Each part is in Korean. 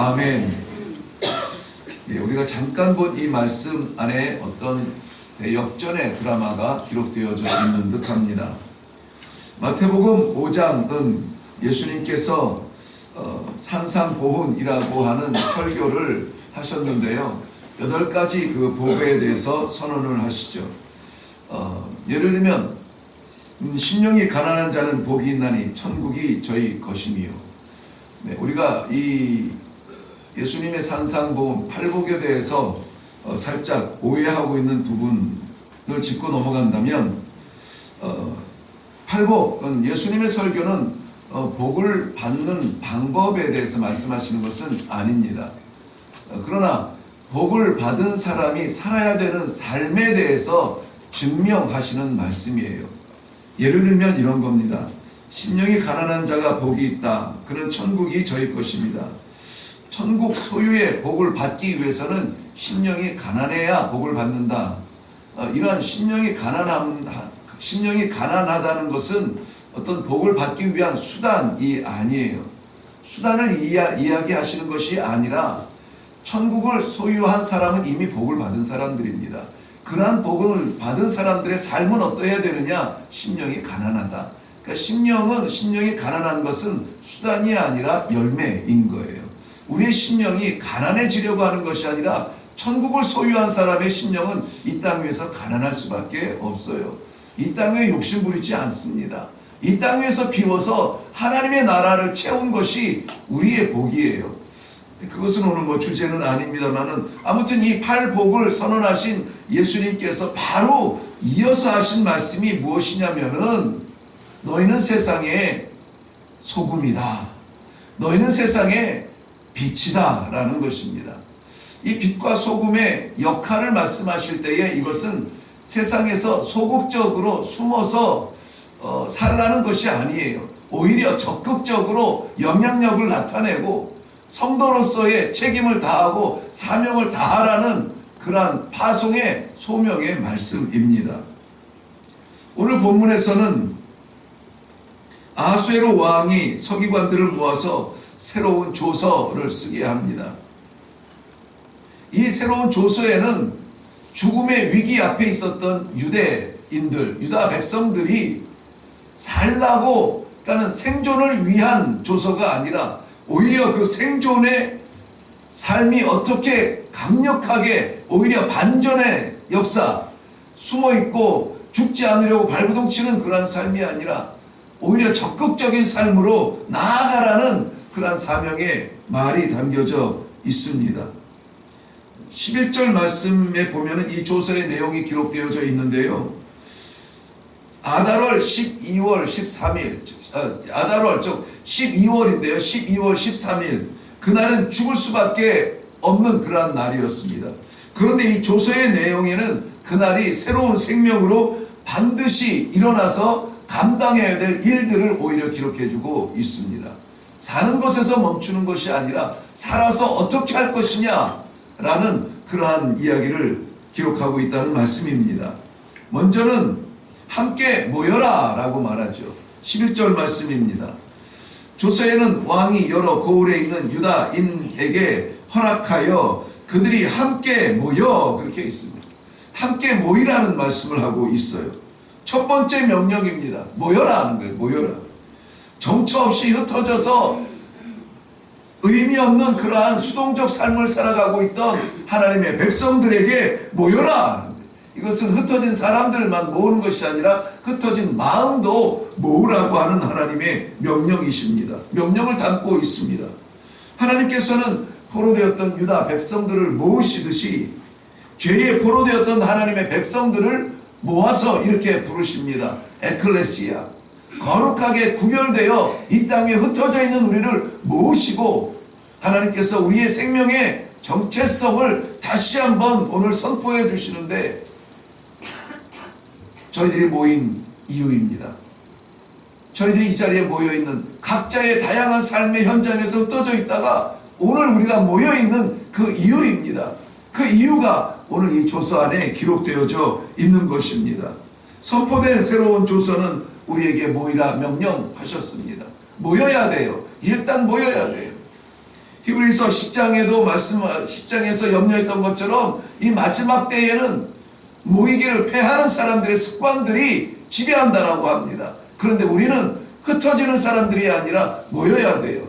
아멘. 예, 우리가 잠깐 본 이 말씀 안에 어떤 역전의 드라마가 기록되어져 있는 듯합니다. 마태복음 5장은 예수님께서 산상보훈이라고 하는 설교를 하셨는데요, 8가지 그 복에 대해서 선언을 하시죠. 예를 들면 심령이 가난한 자는 복이 있나니 천국이 저희 것이미요. 네, 우리가 이 예수님의 산상보훈 팔복에 대해서 살짝 오해하고 있는 부분을 짚고 넘어간다면, 팔복은 예수님의 설교는 복을 받는 방법에 대해서 말씀하시는 것은 아닙니다. 그러나 복을 받은 사람이 살아야 되는 삶에 대해서 증명하시는 말씀이에요. 예를 들면 이런 겁니다. 심령이 가난한 자가 복이 있다. 그는 천국이 저희 것입니다. 천국 소유의 복을 받기 위해서는 심령이 가난해야 복을 받는다. 이러한 심령이 가난하다는 것은 어떤 복을 받기 위한 수단이 아니에요. 수단을 이야기하시는 것이 아니라 천국을 소유한 사람은 이미 복을 받은 사람들입니다. 그러한 복을 받은 사람들의 삶은 어떠해야 되느냐? 심령이 가난하다. 그러니까 심령이 가난한 것은 수단이 아니라 열매인 거예요. 우리의 심령이 가난해지려고 하는 것이 아니라 천국을 소유한 사람의 심령은 이 땅 위에서 가난할 수밖에 없어요. 이 땅 위에 욕심 부리지 않습니다. 이 땅 위에서 비워서 하나님의 나라를 채운 것이 우리의 복이에요. 그것은 오늘 주제는 아닙니다만은, 아무튼 이 팔복을 선언하신 예수님께서 바로 이어서 하신 말씀이 무엇이냐면은, 너희는 세상의 소금이다. 너희는 세상의 빛이다 라는 것입니다. 이 빛과 소금의 역할을 말씀하실 때에 이것은 세상에서 소극적으로 숨어서 살라는 것이 아니에요. 오히려 적극적으로 영향력을 나타내고 성도로서의 책임을 다하고 사명을 다하라는 그러한 파송의 소명의 말씀입니다. 오늘 본문에서는 아하수에로 왕이 서기관들을 모아서 새로운 조서를 쓰게 합니다. 이 새로운 조서에는 죽음의 위기 앞에 있었던 유대인들, 유다 백성들이 살라고, 그러니까 생존을 위한 조서가 아니라 오히려 그 생존의 삶이 어떻게 강력하게, 오히려 반전의 역사, 숨어있고 죽지 않으려고 발버둥 치는 그러한 삶이 아니라 오히려 적극적인 삶으로 나아가라는 그러한 사명의 말이 담겨져 있습니다. 11절 말씀에 보면 이 조서의 내용이 기록되어져 있는데요, 아달월 12월 13일, 아달월 즉 12월인데요 12월 13일, 그날은 죽을 수밖에 없는 그러한 날이었습니다. 그런데 이 조서의 내용에는 그날이 새로운 생명으로 반드시 일어나서 감당해야 될 일들을 오히려 기록해주고 있습니다. 사는 것에서 멈추는 것이 아니라 살아서 어떻게 할 것이냐 라는 그러한 이야기를 기록하고 있다는 말씀입니다. 먼저는 함께 모여라 라고 말하죠. 11절 말씀입니다. 조서에는 왕이 여러 고을에 있는 유다인에게 허락하여 그들이 함께 모여, 그렇게 있습니다. 함께 모이라는 말씀을 하고 있어요. 첫 번째 명령입니다. 모여라 하는 거예요. 모여라. 정처 없이 흩어져서 의미 없는 그러한 수동적 삶을 살아가고 있던 하나님의 백성들에게 모여라. 이것은 흩어진 사람들만 모으는 것이 아니라 흩어진 마음도 모으라고 하는 하나님의 명령이십니다. 명령을 담고 있습니다. 하나님께서는 포로되었던 유다 백성들을 모으시듯이 죄에 포로되었던 하나님의 백성들을 모아서 이렇게 부르십니다. 에클레시아. 거룩하게 구별되어 이 땅에 흩어져 있는 우리를 모으시고, 하나님께서 우리의 생명의 정체성을 다시 한번 오늘 선포해 주시는데, 저희들이 모인 이유입니다. 저희들이 이 자리에 모여있는 각자의 다양한 삶의 현장에서 흩어져 있다가 오늘 우리가 모여있는 그 이유입니다. 그 이유가 오늘 이 조서 안에 기록되어져 있는 것입니다. 선포된 새로운 조서는 우리에게 모이라 명령하셨습니다. 모여야 돼요. 일단 모여야 돼요. 히브리서 10장에서 염려했던 것처럼 이 마지막 때에는 모이기를 패하는 사람들의 습관들이 지배한다라고 합니다. 그런데 우리는 흩어지는 사람들이 아니라 모여야 돼요.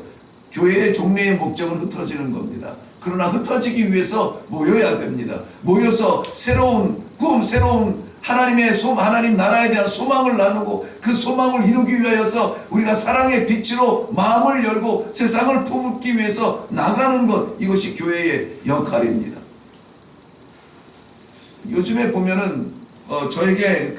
교회의 종례의 목적은 흩어지는 겁니다. 그러나 흩어지기 위해서 모여야 됩니다. 모여서 새로운 꿈, 새로운 하나님 나라에 대한 소망을 나누고 그 소망을 이루기 위하여서 우리가 사랑의 빛으로 마음을 열고 세상을 품기 위해서 나가는 것, 이것이 교회의 역할입니다. 요즘에 보면은 저에게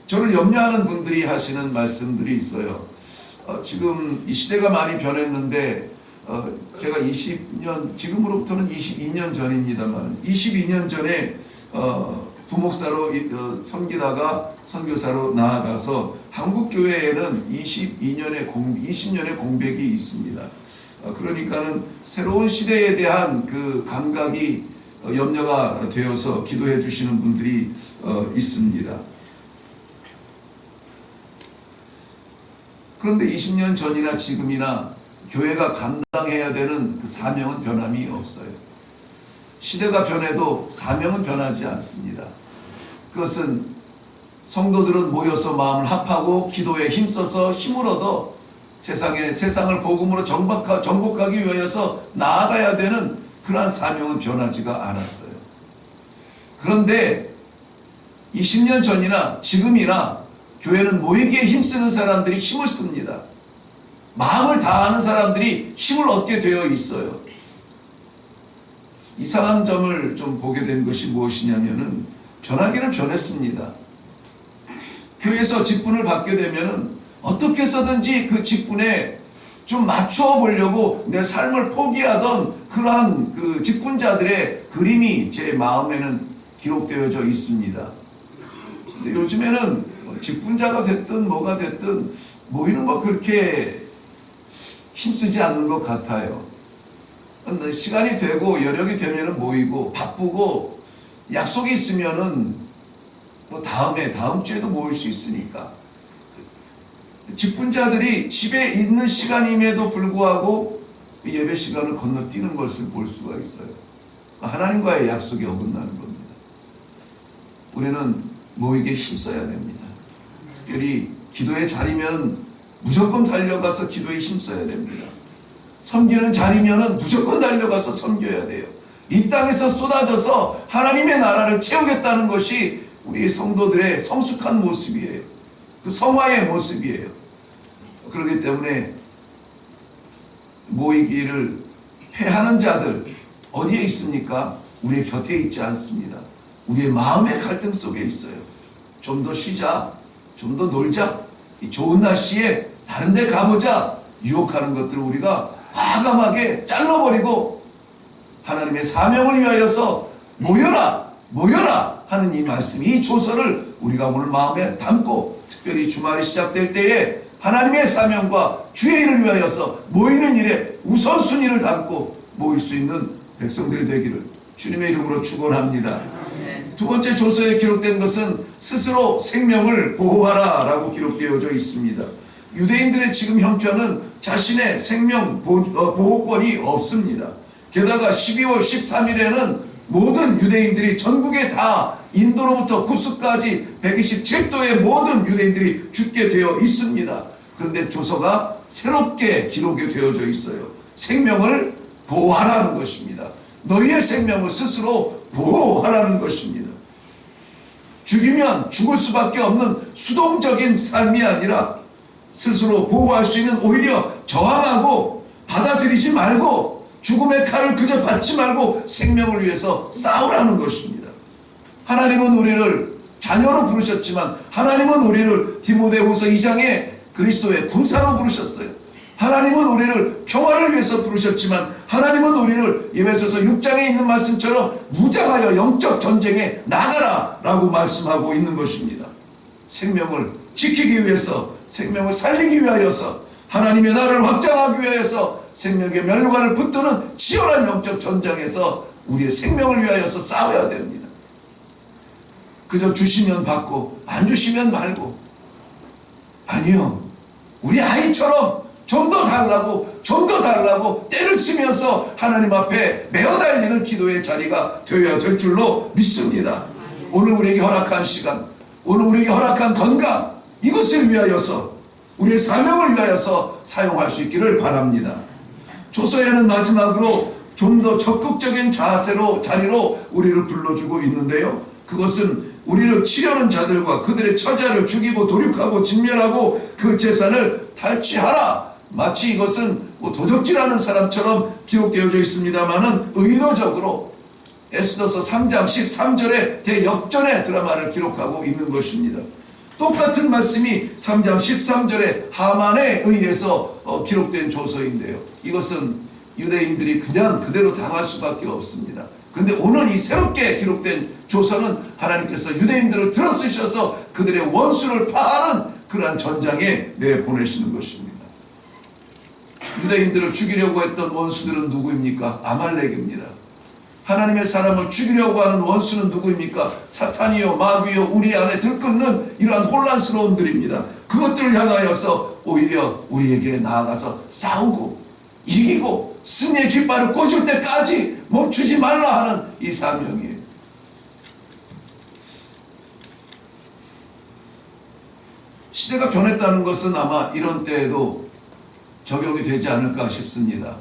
저를 염려하는 분들이 하시는 말씀들이 있어요. 지금 이 시대가 많이 변했는데 제가 지금으로부터는 22년 전입니다만 22년 전에 부목사로 섬기다가 선교사로 나아가서 한국 교회에는 20년의 공백이 있습니다. 그러니까는 새로운 시대에 대한 그 감각이 염려가 되어서 기도해 주시는 분들이 있습니다. 그런데 20년 전이나 지금이나 교회가 감당해야 되는 그 사명은 변함이 없어요. 시대가 변해도 사명은 변하지 않습니다. 그것은 성도들은 모여서 마음을 합하고 기도에 힘써서 힘을 얻어 세상을 복음으로 정복하기 위하여서 나아가야 되는 그러한 사명은 변하지가 않았어요. 그런데 20년 전이나 지금이나 교회는 모이기에 힘쓰는 사람들이 힘을 씁니다. 마음을 다하는 사람들이 힘을 얻게 되어 있어요. 이상한 점을 좀 보게 된 것이 무엇이냐면은 변하기는 변했습니다. 교회에서 직분을 받게 되면은 어떻게 해서든지 그 직분에 좀 맞춰 보려고 내 삶을 포기하던 그러한 그 직분자들의 그림이 제 마음에는 기록되어져 있습니다. 근데 요즘에는 직분자가 됐든 뭐가 됐든 모이는 거 그렇게 힘쓰지 않는 것 같아요. 시간이 되고 여력이 되면은 모이고 바쁘고 약속이 있으면은 뭐 다음 주에도 모일 수 있으니까 직분자들이 집에 있는 시간임에도 불구하고 예배 시간을 건너뛰는 것을 볼 수가 있어요. 하나님과의 약속이 어긋나는 겁니다. 우리는 모이게 힘써야 됩니다. 특별히 기도의 자리면 무조건 달려가서 기도에 힘써야 됩니다. 섬기는 자리면은 무조건 달려가서 섬겨야 돼요. 이 땅에서 쏟아져서 하나님의 나라를 채우겠다는 것이 우리 성도들의 성숙한 모습이에요. 그 성화의 모습이에요. 그렇기 때문에 모이기를 패하는 자들 어디에 있습니까? 우리의 곁에 있지 않습니다. 우리의 마음의 갈등 속에 있어요. 좀 더 쉬자, 좀 더 놀자, 이 좋은 날씨에 다른 데 가보자 유혹하는 것들을 우리가 과감하게 잘라버리고 하나님의 사명을 위하여서 모여라 하는 이 말씀, 이 조서를 우리가 오늘 마음에 담고 특별히 주말이 시작될 때에 하나님의 사명과 주의 일을 위하여서 모이는 일에 우선순위를 담고 모일 수 있는 백성들이 되기를 주님의 이름으로 축원합니다. 두 번째 조서에 기록된 것은 스스로 생명을 보호하라 라고 기록되어져 있습니다. 유대인들의 지금 형편은 자신의 생명 보호권이 없습니다. 게다가 12월 13일에는 모든 유대인들이 전국에 다 인도로부터 구스까지 127도의 모든 유대인들이 죽게 되어 있습니다. 그런데 조서가 새롭게 기록이 되어져 있어요. 생명을 보호하라는 것입니다. 너희의 생명을 스스로 보호하라는 것입니다. 죽이면 죽을 수밖에 없는 수동적인 삶이 아니라 스스로 보호할 수 있는 오히려 저항하고 받아들이지 말고 죽음의 칼을 그저 받지 말고 생명을 위해서 싸우라는 것입니다. 하나님은 우리를 자녀로 부르셨지만 하나님은 우리를 디모데후서 2장에 그리스도의 군사로 부르셨어요. 하나님은 우리를 평화를 위해서 부르셨지만 하나님은 우리를 에베소서 6장에 있는 말씀처럼 무장하여 영적 전쟁에 나가라 라고 말씀하고 있는 것입니다. 생명을 지키기 위해서, 생명을 살리기 위하여서, 하나님의 나라를 확장하기 위하여서 생명의 멸류관을 붙드는 치열한 영적 전쟁에서 우리의 생명을 위하여서 싸워야 됩니다. 그저 주시면 받고 안 주시면 말고, 아니요, 우리 아이처럼 좀 더 달라고, 좀 더 달라고 때를 쓰면서 하나님 앞에 메어 달리는 기도의 자리가 되어야 될 줄로 믿습니다. 오늘 우리에게 허락한 시간, 오늘 우리에게 허락한 건강, 이것을 위하여서, 우리의 사명을 위하여서 사용할 수 있기를 바랍니다. 조서에는 마지막으로 좀 더 적극적인 자리로 우리를 불러주고 있는데요. 그것은 우리를 치려는 자들과 그들의 처자를 죽이고 도륙하고 진멸하고 그 재산을 탈취하라. 마치 이것은 도적질하는 사람처럼 기록되어져 있습니다만은 의도적으로 에스더서 3장 13절의 대역전의 드라마를 기록하고 있는 것입니다. 똑같은 말씀이 3장 13절에 하만에 의해서 기록된 조서인데요. 이것은 유대인들이 그냥 그대로 당할 수밖에 없습니다. 그런데 오늘 이 새롭게 기록된 조서는 하나님께서 유대인들을 들어쓰셔서 그들의 원수를 파하는 그러한 전장에 내보내시는 것입니다. 유대인들을 죽이려고 했던 원수들은 누구입니까? 아말렉입니다. 하나님의 사람을 죽이려고 하는 원수는 누구입니까? 사탄이요, 마귀요, 우리 안에 들끓는 이러한 혼란스러움들입니다. 그것들을 향하여서 오히려 우리에게 나아가서 싸우고 이기고 승리의 깃발을 꽂을 때까지 멈추지 말라 하는 이 사명이에요. 시대가 변했다는 것은 아마 이런 때에도 적용이 되지 않을까 싶습니다.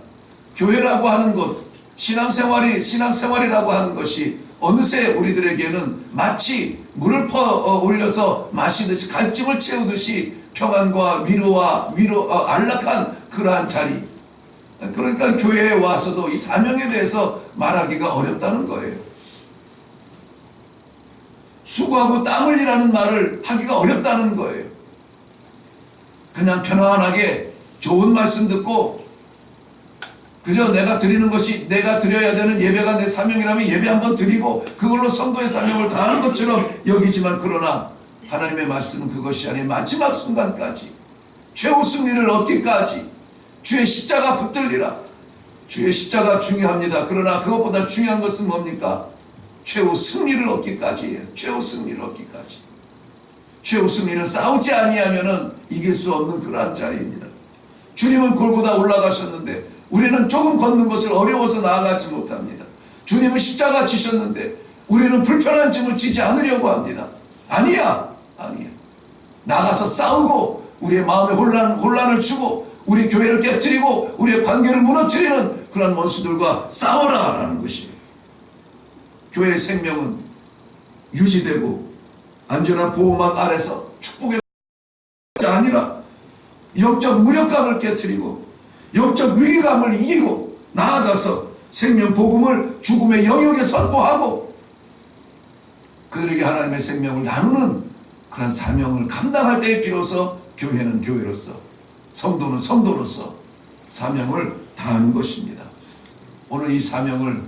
교회라고 하는 것, 신앙생활이라고 하는 것이 어느새 우리들에게는 마치 물을 올려서 마시듯이 갈증을 채우듯이 평안과 위로와 안락한 그러한 자리. 그러니까 교회에 와서도 이 사명에 대해서 말하기가 어렵다는 거예요. 수고하고 땀 흘리라는 말을 하기가 어렵다는 거예요. 그냥 편안하게 좋은 말씀 듣고 그저 내가 드리는 것이, 내가 드려야 되는 예배가 내 사명이라면 예배 한번 드리고 그걸로 성도의 사명을 다하는 것처럼 여기지만, 그러나 하나님의 말씀은 그것이 아닌 마지막 순간까지 최후 승리를 얻기까지 주의 십자가 붙들리라. 주의 십자가 중요합니다. 그러나 그것보다 중요한 것은 뭡니까? 최후 승리를 얻기까지예요. 최후 승리를 얻기까지. 최후 승리는 싸우지 아니하면은 이길 수 없는 그러한 자리입니다. 주님은 골고다 올라가셨는데 우리는 조금 걷는 것을 어려워서 나아가지 못합니다. 주님은 십자가 지셨는데 우리는 불편한 짐을 지지 않으려고 합니다. 아니야. 나가서 싸우고 우리의 마음에 혼란을 주고 우리 교회를 깨뜨리고 우리의 관계를 무너뜨리는 그런 원수들과 싸워라라는 것입니다. 교회의 생명은 유지되고 안전한 보호막 아래서 축복의 아니라 영적 무력감을 깨뜨리고 영적 위기감을 이기고 나아가서 생명 복음을 죽음의 영역에 선포하고 그들에게 하나님의 생명을 나누는 그런 사명을 감당할 때에 비로소 교회는 교회로서, 성도는 성도로서 사명을 다하는 것입니다. 오늘 이 사명을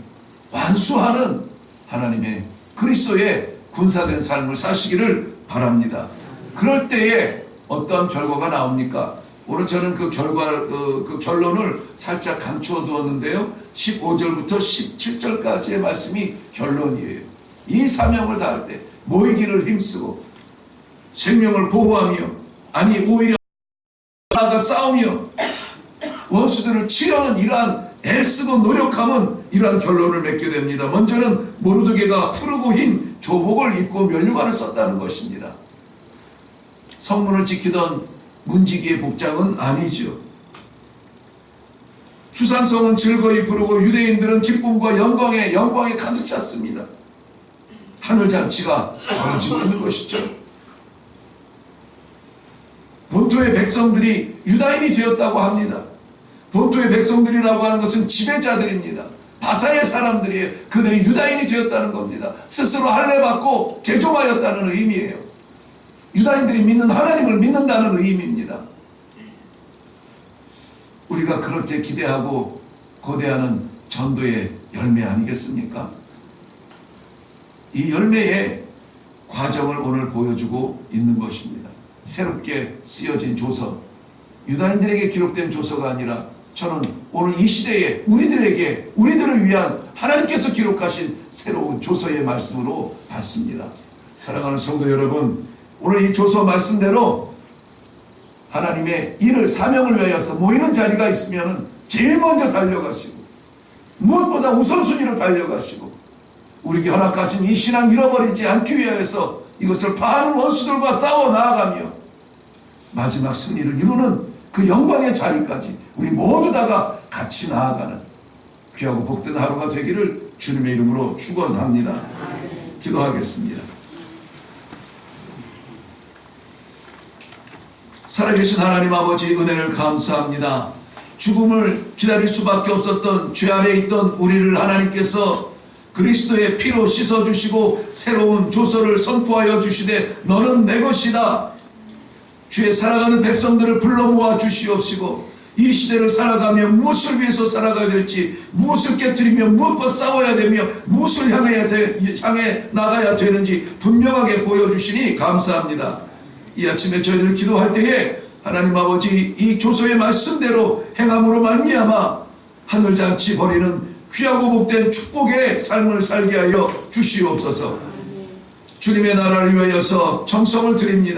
완수하는 하나님의 그리스도의 군사된 삶을 사시기를 바랍니다. 그럴 때에 어떤 결과가 나옵니까? 오늘 저는 그 결론을 살짝 감추어 두었는데요. 15절부터 17절까지의 말씀이 결론이에요. 이 사명을 다할 때 모이기를 힘쓰고 생명을 보호하며, 아니 오히려 나아가 싸우며 원수들을 치려는 이러한 애쓰고 노력함은 이러한 결론을 맺게 됩니다. 먼저는 모르드게가 푸르고 흰 조복을 입고 면류관을 썼다는 것입니다. 성문을 지키던 문지기의 복장은 아니죠. 수산성은 즐거이 부르고 유대인들은 기쁨과 영광에 가득 찼습니다. 하늘잔치가 벌어지고 있는 것이죠. 본토의 백성들이 유다인이 되었다고 합니다. 본토의 백성들이라고 하는 것은 지배자들입니다. 바사의 사람들이에요. 그들이 유다인이 되었다는 겁니다. 스스로 할례받고 개종하였다는 의미예요. 유다인들이 믿는 하나님을 믿는다는 의미입니다. 우리가 그렇게 기대하고 고대하는 전도의 열매 아니겠습니까? 이 열매의 과정을 오늘 보여주고 있는 것입니다. 새롭게 쓰여진 조서, 유다인들에게 기록된 조서가 아니라 저는 오늘 이 시대에 우리들을 위한 하나님께서 기록하신 새로운 조서의 말씀으로 봤습니다. 사랑하는 성도 여러분, 오늘 이 조서 말씀대로 하나님의 일을 사명을 위하여서 모이는 자리가 있으면 제일 먼저 달려가시고 무엇보다 우선순위로 달려가시고 우리에게 허락하신 이 신앙 잃어버리지 않기 위하여서 이것을 많은 원수들과 싸워 나아가며 마지막 승리를 이루는 그 영광의 자리까지 우리 모두 다가 같이 나아가는 귀하고 복된 하루가 되기를 주님의 이름으로 축원합니다. 기도하겠습니다. 살아계신 하나님 아버지, 은혜를 감사합니다. 죽음을 기다릴 수밖에 없었던 죄 아래 있던 우리를 하나님께서 그리스도의 피로 씻어주시고 새로운 조서를 선포하여 주시되 너는 내 것이다. 주의 살아가는 백성들을 불러 모아 주시옵시고 이 시대를 살아가며 무엇을 위해서 살아가야 될지, 무엇을 깨뜨리며 무엇과 싸워야 되며 무엇을 향해 나가야 되는지 분명하게 보여주시니 감사합니다. 이 아침에 저희들 기도할 때에 하나님 아버지 이 조서의 말씀대로 행함으로 말미암아 하늘잔치 벌이는 귀하고 복된 축복의 삶을 살게 하여 주시옵소서. 주님의 나라를 위하여서 정성을 드립니다.